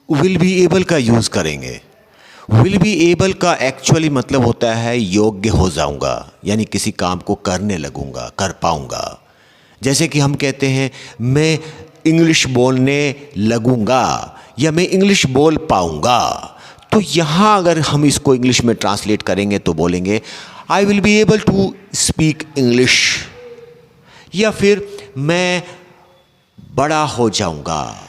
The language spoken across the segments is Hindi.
विल बी एबल का यूज़ करेंगे। विल बी एबल का एक्चुअली मतलब होता है योग्य हो जाऊंगा, यानी किसी काम को करने लगूंगा, कर पाऊंगा। जैसे कि हम कहते हैं मैं इंग्लिश बोलने लगूंगा या मैं इंग्लिश बोल पाऊंगा। तो यहाँ अगर हम इसको इंग्लिश में ट्रांसलेट करेंगे तो बोलेंगे I will be able to speak English, या फिर मैं बड़ा हो जाऊंगा,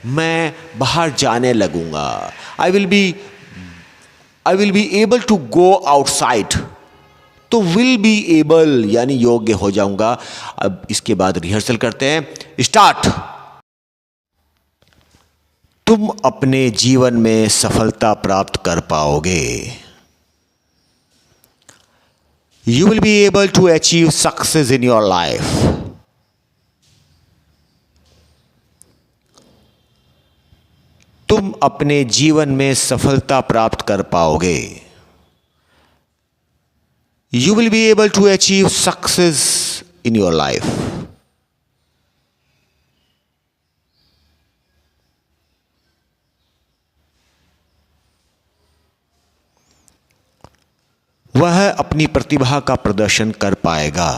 मैं बाहर जाने लगूंगा। I will be able to go outside. तो विल बी एबल यानी योग्य हो जाऊंगा। अब इसके बाद रिहर्सल करते हैं। स्टार्ट। तुम अपने जीवन में सफलता प्राप्त कर पाओगे। You will be able to achieve success in your life. तुम अपने जीवन में सफलता प्राप्त कर पाओगे। You will be able to achieve success in your life. वह अपनी प्रतिभा का प्रदर्शन कर पाएगा।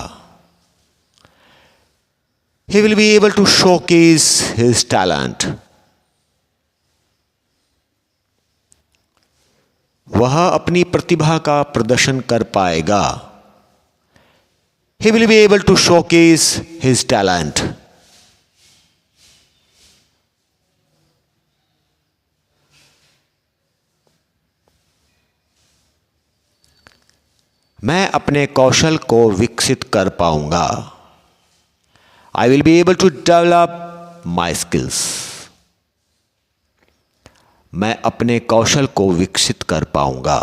He will be able to showcase his talent. वह अपनी प्रतिभा का प्रदर्शन कर पाएगा। He will be able to showcase his talent. मैं अपने कौशल को विकसित कर पाऊंगा। I will be able to develop my skills. मैं अपने कौशल को विकसित कर पाऊंगा।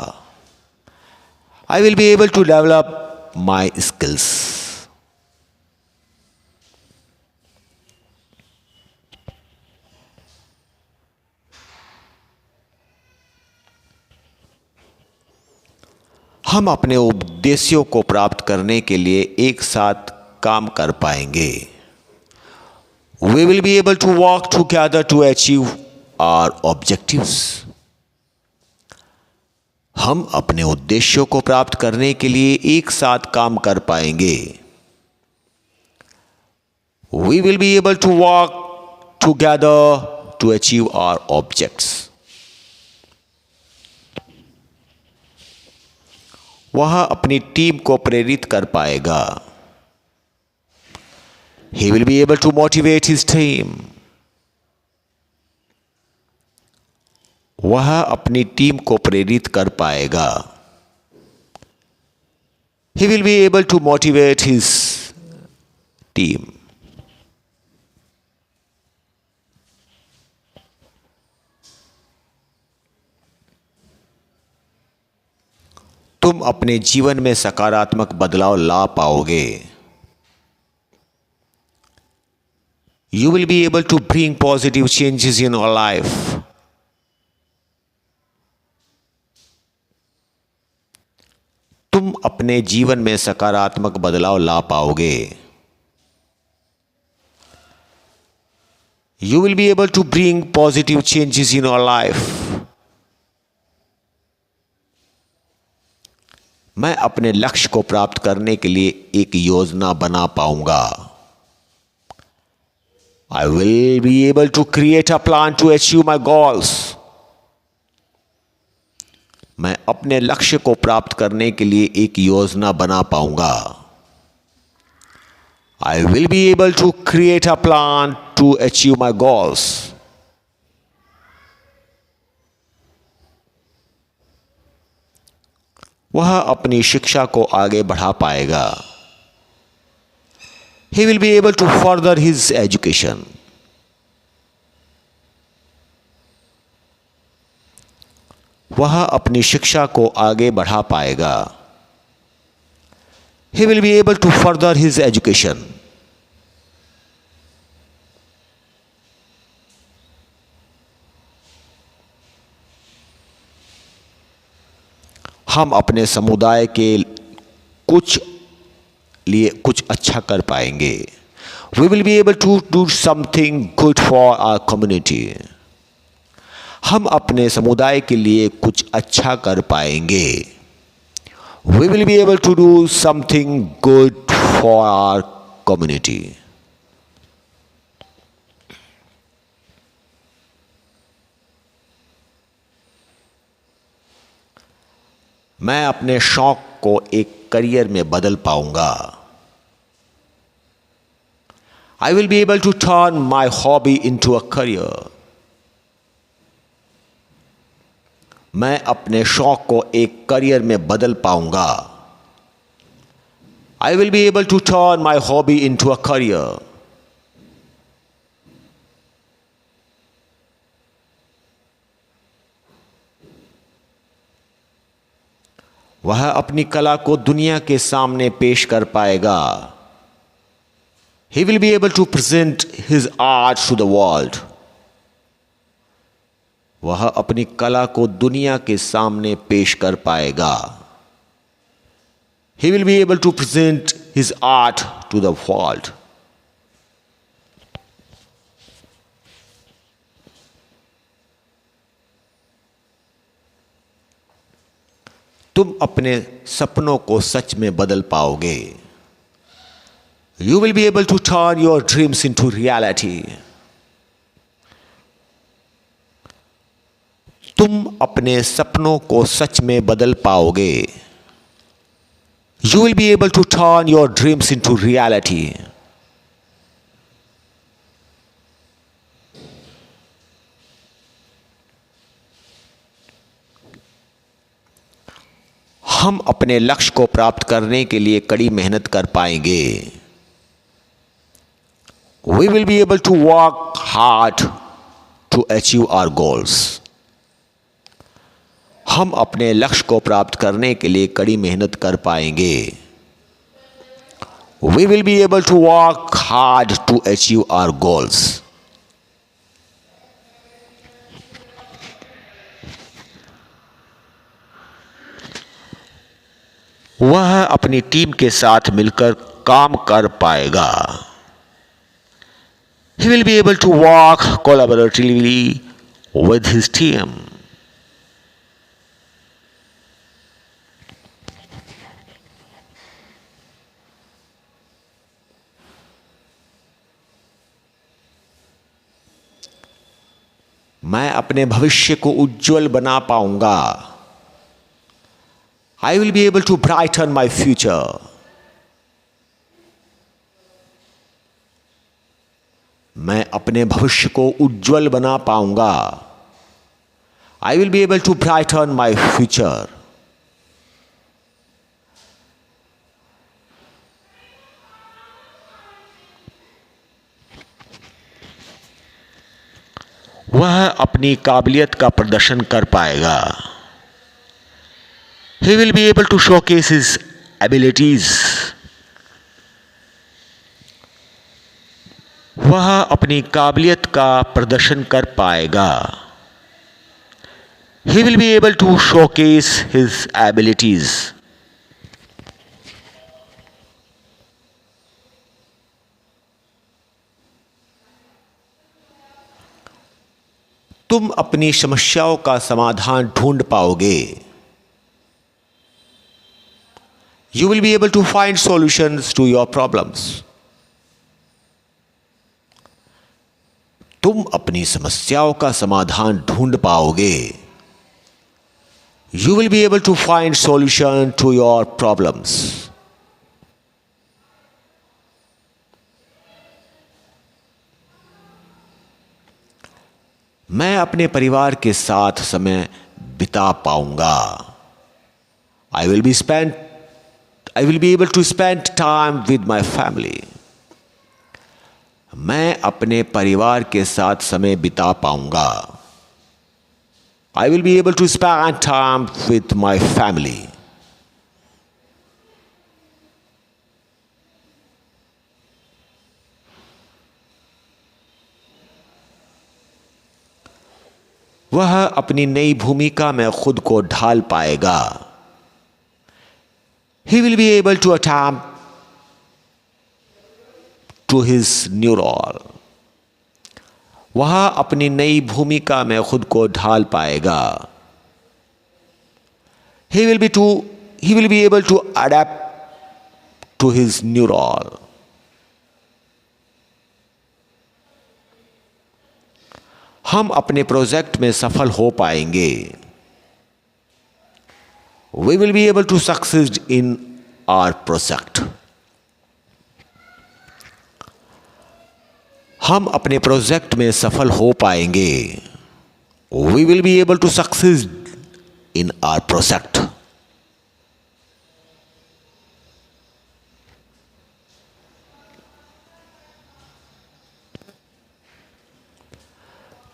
I will be able to develop my skills. हम अपने उद्देश्यों को प्राप्त करने के लिए एक साथ काम कर पाएंगे। We will be able to work together to achieve our objectives. हम अपने उद्देश्यों को प्राप्त करने के लिए एक साथ काम कर पाएंगे। We will be able to work together to achieve our objects. वह अपनी टीम को प्रेरित कर पाएगा। He will be able to motivate his team. वह अपनी टीम को प्रेरित कर पाएगा। He will be able to motivate his team. तुम अपने जीवन में सकारात्मक बदलाव ला पाओगे। You will be able to bring positive changes in your life. तुम अपने जीवन में सकारात्मक बदलाव ला पाओगे। You will be able to bring positive changes in your life. मैं अपने लक्ष्य को प्राप्त करने के लिए एक योजना बना पाऊंगा। I will be able to create a plan to achieve my goals. मैं अपने लक्ष्य को प्राप्त करने के लिए एक योजना बना पाऊंगा। I will be able to create a plan to achieve my goals. वह अपनी शिक्षा को आगे बढ़ा पाएगा। He will be able to further his education. वह अपनी शिक्षा को आगे बढ़ा पाएगा। He will be able to further his education. हम अपने समुदाय के लिए कुछ अच्छा कर पाएंगे। We will be able to do something good for our community. हम अपने समुदाय के लिए कुछ अच्छा कर पाएंगे। We will be able to do something good for our community. मैं अपने शौक को एक करियर में बदल पाऊंगा। I will be able to turn my hobby into a career. मैं अपने शौक को एक करियर में बदल पाऊंगा। I will be able to turn my hobby into a career. वह अपनी कला को दुनिया के सामने पेश कर पाएगा। He will be able to present his art to the world. वह अपनी कला को दुनिया के सामने पेश कर पाएगा। He will be able to present his art to the world. तुम अपने सपनों को सच में बदल पाओगे। You will be able to turn your dreams into reality. तुम अपने सपनों को सच में बदल पाओगे। You will be able to turn your dreams into reality. हम अपने लक्ष्य को प्राप्त करने के लिए कड़ी मेहनत कर पाएंगे। We will be able to work hard to achieve our goals. हम अपने लक्ष्य को प्राप्त करने के लिए कड़ी मेहनत कर पाएंगे। We will be able to work hard to achieve our goals. वह अपनी टीम के साथ मिलकर काम कर पाएगा। He will be able to work collaboratively with his team. मैं अपने भविष्य को उज्जवल बना पाऊंगा। I will be able to brighten my future. मैं अपने भविष्य को उज्जवल बना पाऊंगा। I will be able to brighten my future. वह अपनी काबिलियत का प्रदर्शन कर पाएगा। He will be able to showcase his abilities. वह अपनी काबिलियत का प्रदर्शन कर पाएगा। He will be able to showcase his abilities. तुम अपनी समस्याओं का समाधान ढूंढ पाओगे। You will be able to find solutions to your problems. तुम अपनी समस्याओं का समाधान ढूंढ पाओगे। You will be able to find solution to your problems. मैं अपने परिवार के साथ समय बिता पाऊंगा। I will be able to spend time with my family. मैं अपने परिवार के साथ समय बिता पाऊंगा। I will be able to spend time with my family. वह अपनी नई भूमिका में खुद को ढाल पाएगा। He will be able to adapt to his new role. वह अपनी नई भूमिका में खुद को ढाल पाएगा। He will be able to adapt to his new role. हम अपने प्रोजेक्ट में सफल हो पाएंगे। We will be able to succeed in our project. हम अपने प्रोजेक्ट में सफल हो पाएंगे। We will be able to succeed in our project.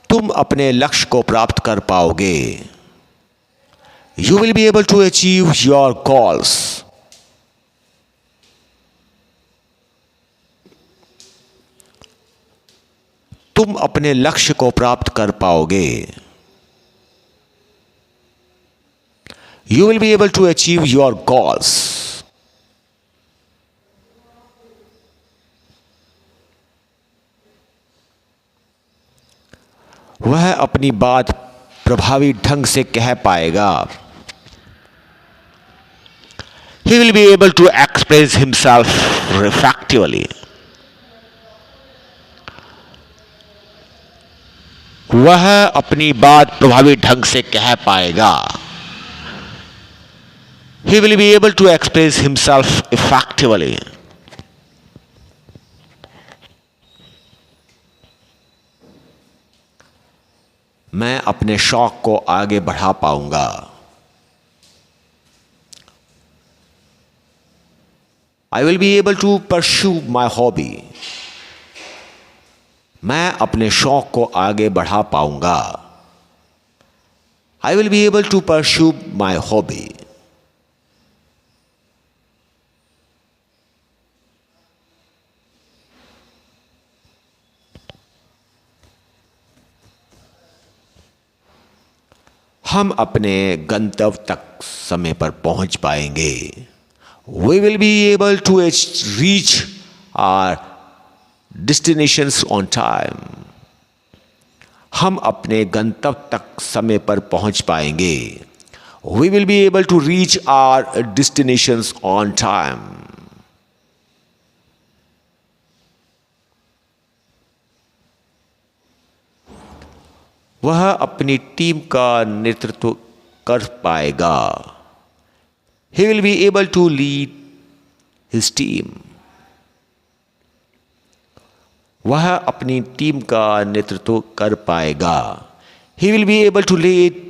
तुम अपने लक्ष्य को प्राप्त कर पाओगे। You will be able to achieve your goals. तुम अपने लक्ष्य को प्राप्त कर पाओगे। You will be able to achieve your goals. वह अपनी बात प्रभावी ढंग से कह पाएगा। He will be able to express himself effectively. वह अपनी बात प्रभावी ढंग से कह पाएगा। He will be able to express himself effectively. मैं अपने शौक को आगे बढ़ा पाऊंगा। I will be able to pursue my hobby. मैं अपने शौक को आगे बढ़ा पाऊंगा। I will be able to pursue my hobby. हम अपने गंतव्य तक समय पर पहुंच पाएंगे। We will be able to reach our destinations on time. हम अपने गंतव्य तक समय पर पहुंच पाएंगे। We will be able to reach our destinations on time. वह अपनी टीम का नेतृत्व कर पाएगा। He will be able to lead his team. वह अपनी टीम का नेतृत्व कर पाएगा। He will be able to lead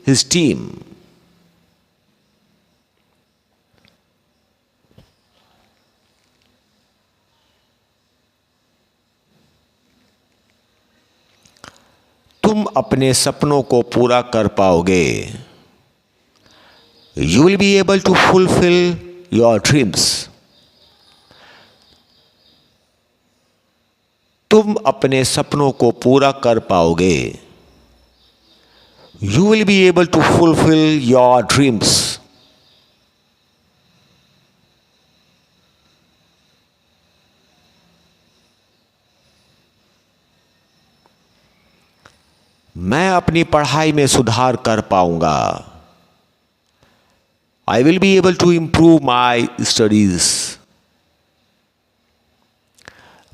his team. तुम अपने सपनों को पूरा कर पाओगे। You will be able to fulfill your dreams. तुम अपने सपनों को पूरा कर पाओगे। You will be able to fulfill your dreams. मैं अपनी पढ़ाई में सुधार कर पाऊंगा। I will be able to improve my studies.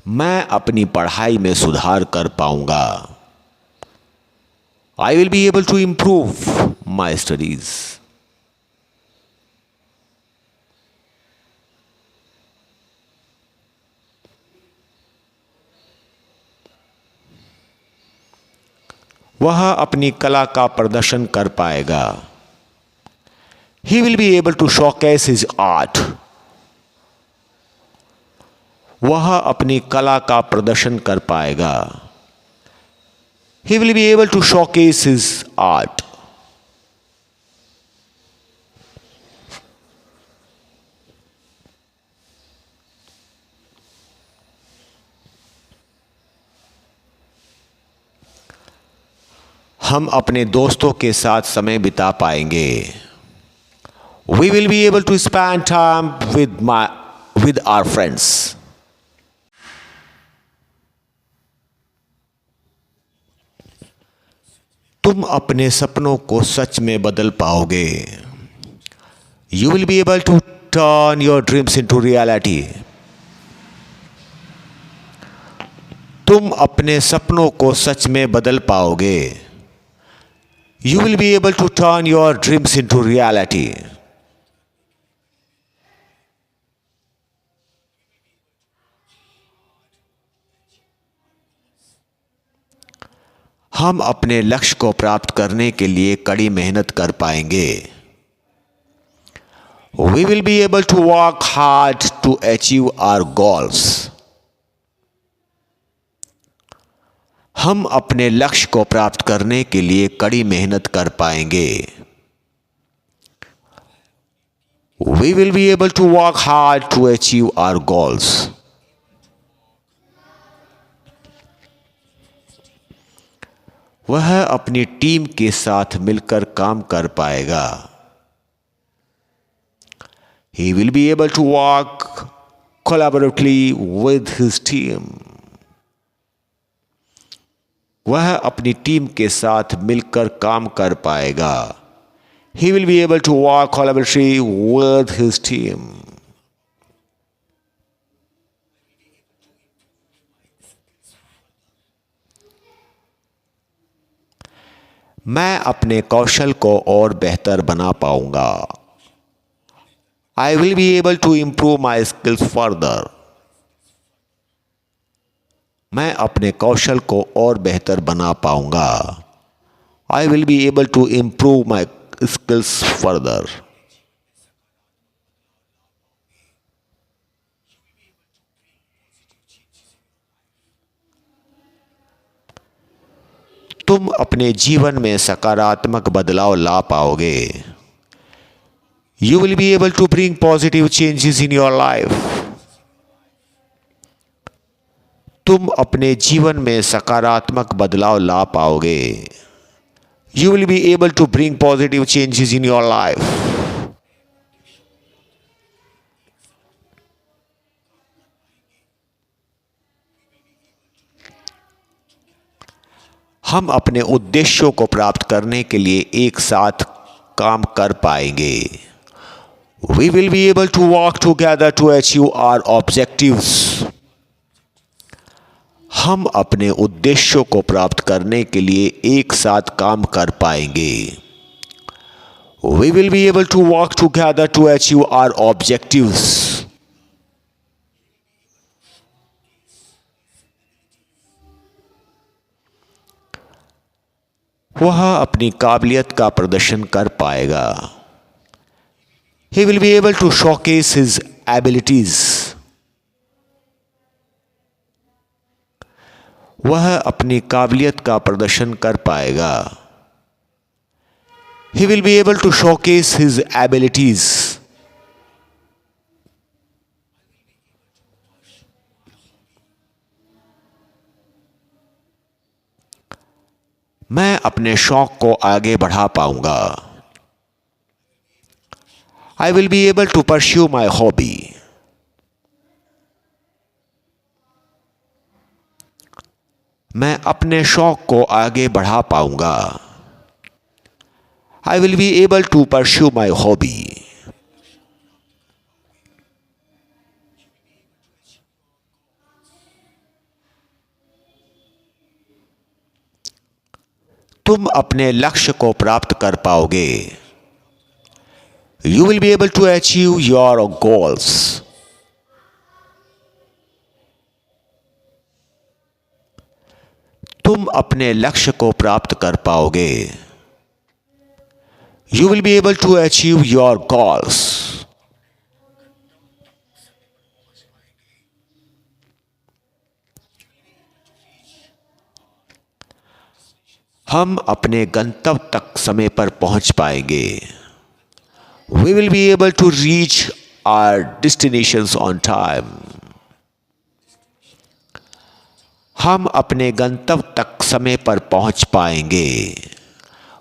मैं अपनी पढ़ाई में सुधार कर पाऊंगा। I will be able to improve my studies. वह अपनी कला का प्रदर्शन कर पाएगा। He will be able to showcase his art. वह अपनी कला का प्रदर्शन कर पाएगा। He will be able to showcase his art. हम अपने दोस्तों के साथ समय बिता पाएंगे। We will be able to spend time with our friends. तुम अपने सपनों को सच में बदल पाओगे। You will be able to turn your dreams into reality. तुम अपने सपनों को सच में बदल पाओगे। You will be able to turn your dreams into reality. हम अपने लक्ष्य को प्राप्त करने के लिए कड़ी मेहनत कर पाएंगे। We will be able to work hard to achieve our goals. हम अपने लक्ष्य को प्राप्त करने के लिए कड़ी मेहनत कर पाएंगे। We will be able to work hard to achieve our goals. वह अपनी टीम के साथ मिलकर काम कर पाएगा। He will be able to work collaboratively with his team. वह अपनी टीम के साथ मिलकर काम कर पाएगा। He will be able to work collaboratively with his team. मैं अपने कौशल को और बेहतर बना पाऊंगा। I will be able to improve my skills further. मैं अपने कौशल को और बेहतर बना पाऊंगा। I will be able to improve my skills further. तुम अपने जीवन में सकारात्मक बदलाव ला पाओगे। You will be able to bring positive changes in your life. तुम अपने जीवन में सकारात्मक बदलाव ला पाओगे। You will be able to bring positive changes in your life. हम अपने उद्देश्यों को प्राप्त करने के लिए एक साथ काम कर पाएंगे। We will be able to work together to achieve our objectives. हम अपने उद्देश्यों को प्राप्त करने के लिए एक साथ काम कर पाएंगे। We will be able to work together to achieve our objectives. वह अपनी काबिलियत का प्रदर्शन कर पाएगा। He will be able to showcase his abilities. वह अपनी काबिलियत का प्रदर्शन कर पाएगा। He will be able to showcase his abilities. मैं अपने शौक को आगे बढ़ा पाऊंगा। I will be able to pursue my hobby. मैं अपने शौक को आगे बढ़ा पाऊंगा। I will be able to pursue my hobby. तुम अपने लक्ष्य को प्राप्त कर पाओगे। You will be able to achieve your goals. तुम अपने लक्ष्य को प्राप्त कर पाओगे। You will be able to achieve your goals. हम अपने गंतव्य तक समय पर पहुंच पाएंगे। We will be able to reach our destinations on time. हम अपने गंतव्य तक समय पर पहुंच पाएंगे।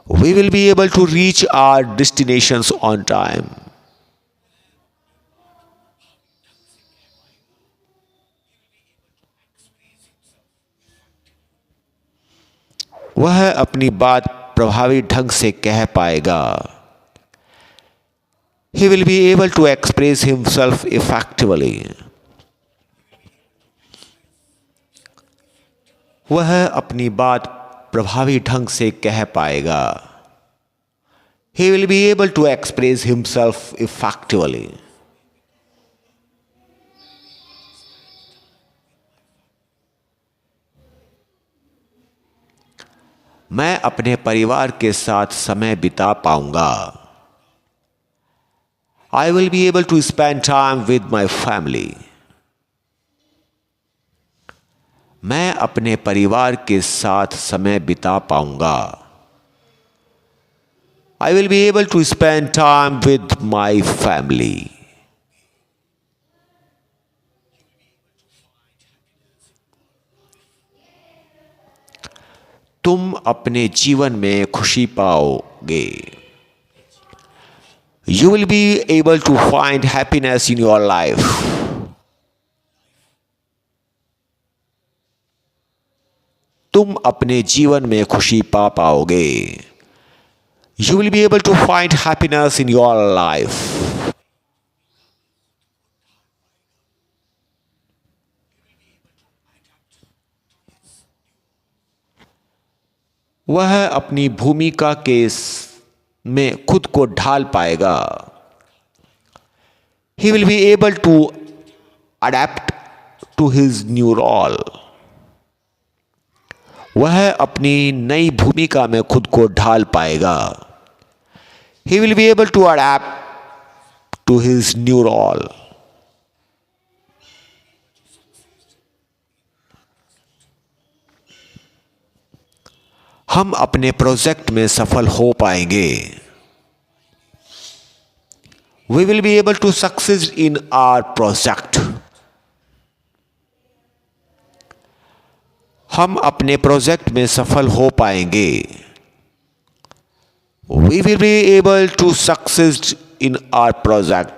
We will be able to reach our destinations on time. वह अपनी बात प्रभावी ढंग से कह पाएगा। He will be able to express himself effectively. वह अपनी बात प्रभावी ढंग से कह पाएगा। He will be able to express himself effectively. मैं अपने परिवार के साथ समय बिता पाऊंगा। I will be able to spend time with my family. मैं अपने परिवार के साथ समय बिता पाऊंगा। I will be able to spend time with my family. तुम अपने जीवन में खुशी पाओगे। You will be able to find happiness in your life. तुम अपने जीवन में खुशी पा पाओगे। You will be able to find happiness in your life. वह अपनी भूमिका के में खुद को ढाल पाएगा। He will be able to adapt to his new role. वह अपनी नई भूमिका में खुद को ढाल पाएगा। He will be able to adapt to his new role. हम अपने प्रोजेक्ट में सफल हो पाएंगे। We will be able to succeed in our project. हम अपने प्रोजेक्ट में सफल हो पाएंगे। We will be able to succeed in our project.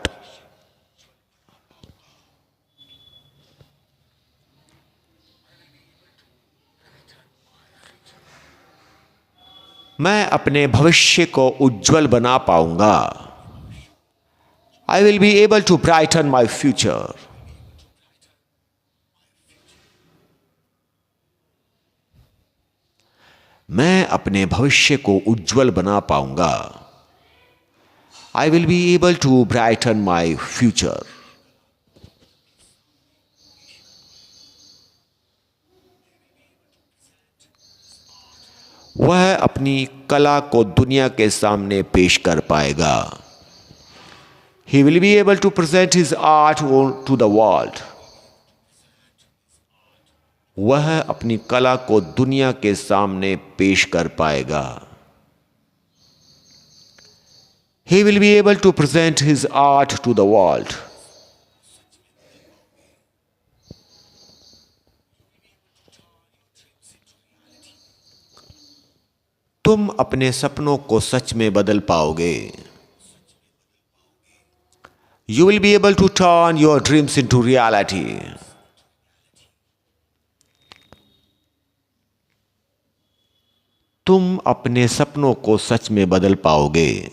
मैं अपने भविष्य को उज्जवल बना पाऊंगा। I will be able to brighten my future. मैं अपने भविष्य को उज्जवल बना पाऊंगा। I will be able to brighten my future. वह अपनी कला को दुनिया के सामने पेश कर पाएगा। He will be able to present his art to the world. वह अपनी कला को दुनिया के सामने पेश कर पाएगा। He will be able to present his art to the world. तुम अपने सपनों को सच में बदल पाओगे। You will be able to turn your dreams into reality. तुम अपने सपनों को सच में बदल पाओगे।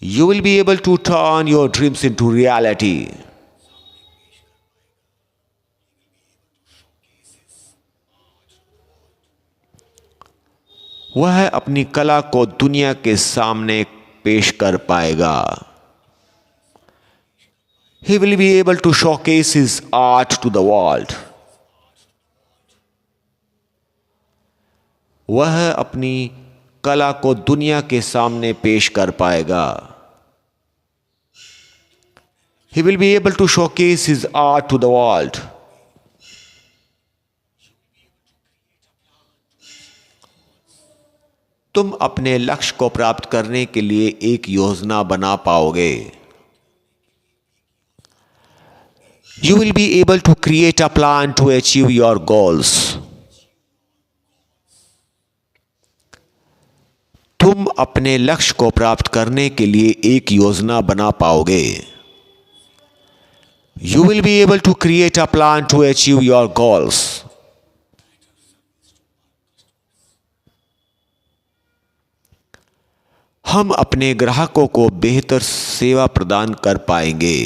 You will be able to turn your dreams into reality. वह अपनी कला को दुनिया के सामने पेश कर पाएगा। He will be able to showcase his art to the world. वह अपनी कला को दुनिया के सामने पेश कर पाएगा। He will be able to showcase his art to the world. तुम अपने लक्ष्य को प्राप्त करने के लिए एक योजना बना पाओगे। You will be able to create a plan to achieve your goals. तुम अपने लक्ष्य को प्राप्त करने के लिए एक योजना बना पाओगे। You will be able to create a plan to achieve your goals. हम अपने ग्राहकों को बेहतर सेवा प्रदान कर पाएंगे।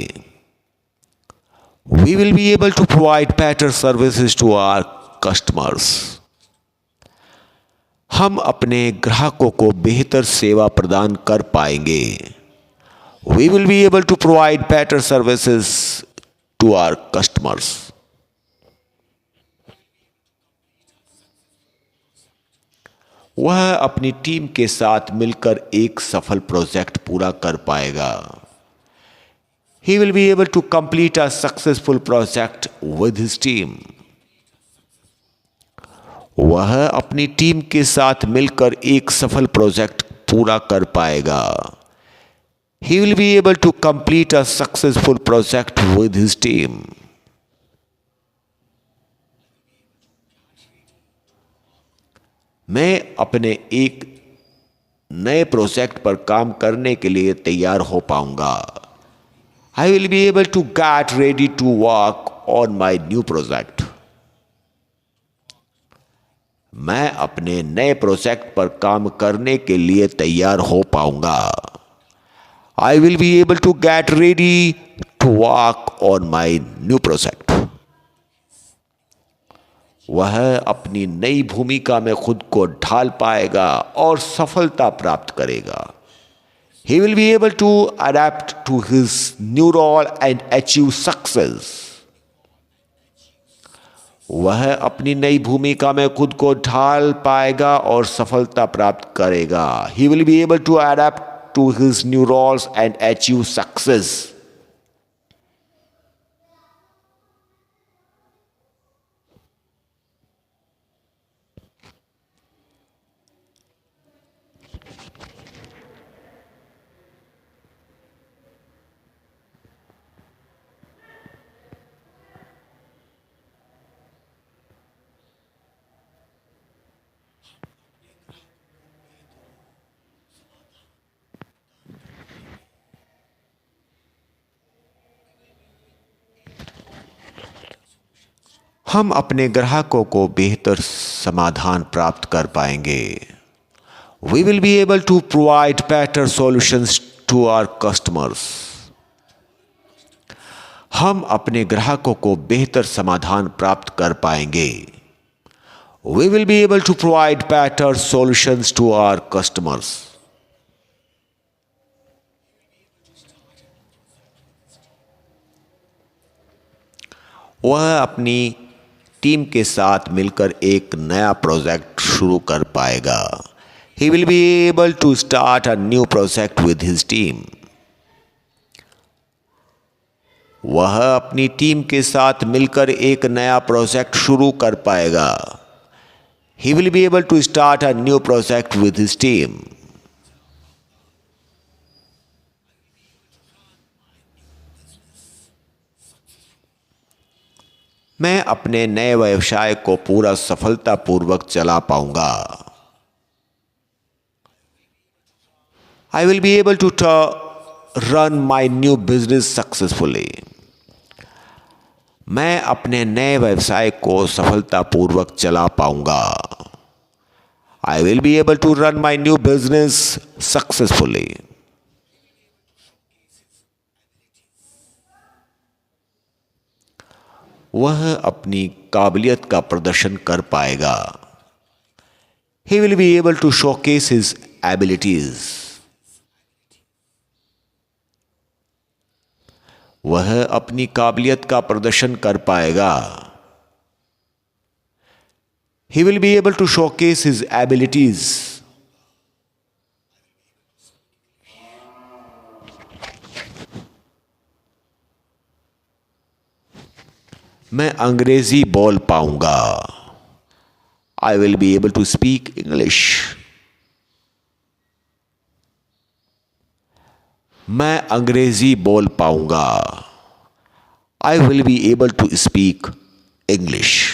We will be able to provide better services to our customers. हम अपने ग्राहकों को बेहतर सेवा प्रदान कर पाएंगे। We will be able to provide better services to our customers. वह अपनी टीम के साथ मिलकर एक सफल प्रोजेक्ट पूरा कर पाएगा। He will be able to complete a successful project with his team. वह अपनी टीम के साथ मिलकर एक सफल प्रोजेक्ट पूरा कर पाएगा। He will be able to complete a successful project with his team. मैं अपने एक नए प्रोजेक्ट पर काम करने के लिए तैयार हो पाऊंगा। I will be able to get ready to work on my new project. मैं अपने नए प्रोजेक्ट पर काम करने के लिए तैयार हो पाऊंगा। I will be able to get ready to work on my new project. वह अपनी नई भूमिका में खुद को ढाल पाएगा और सफलता प्राप्त करेगा। He will be able to adapt to his new role and achieve success. वह अपनी नई भूमिका में खुद को ढाल पाएगा और सफलता प्राप्त करेगा। He will be able to adapt to his new roles and achieve success. हम अपने ग्राहकों को बेहतर समाधान प्राप्त कर पाएंगे। We will be able to provide better solutions to our customers. हम अपने ग्राहकों को बेहतर समाधान प्राप्त कर पाएंगे। We will be able to provide better solutions to our customers. वह अपनी टीम के साथ मिलकर एक नया प्रोजेक्ट शुरू कर पाएगा। He will be able to start a new project with his team. वह अपनी टीम के साथ मिलकर एक नया प्रोजेक्ट शुरू कर पाएगा। He will be able to start a new project with his team. मैं अपने नए व्यवसाय को पूरा सफलतापूर्वक चला पाऊंगा। I will be able to run my new business successfully. मैं अपने नए व्यवसाय को सफलतापूर्वक चला पाऊंगा। I will be able to run my new business successfully. वह अपनी काबिलियत का प्रदर्शन कर पाएगा। He will be able to showcase his abilities. वह अपनी काबिलियत का प्रदर्शन कर पाएगा। He will be able to showcase his abilities. मैं अंग्रेजी बोल पाऊंगा। I will be able to speak English. मैं अंग्रेजी बोल पाऊंगा। I will be able to speak English.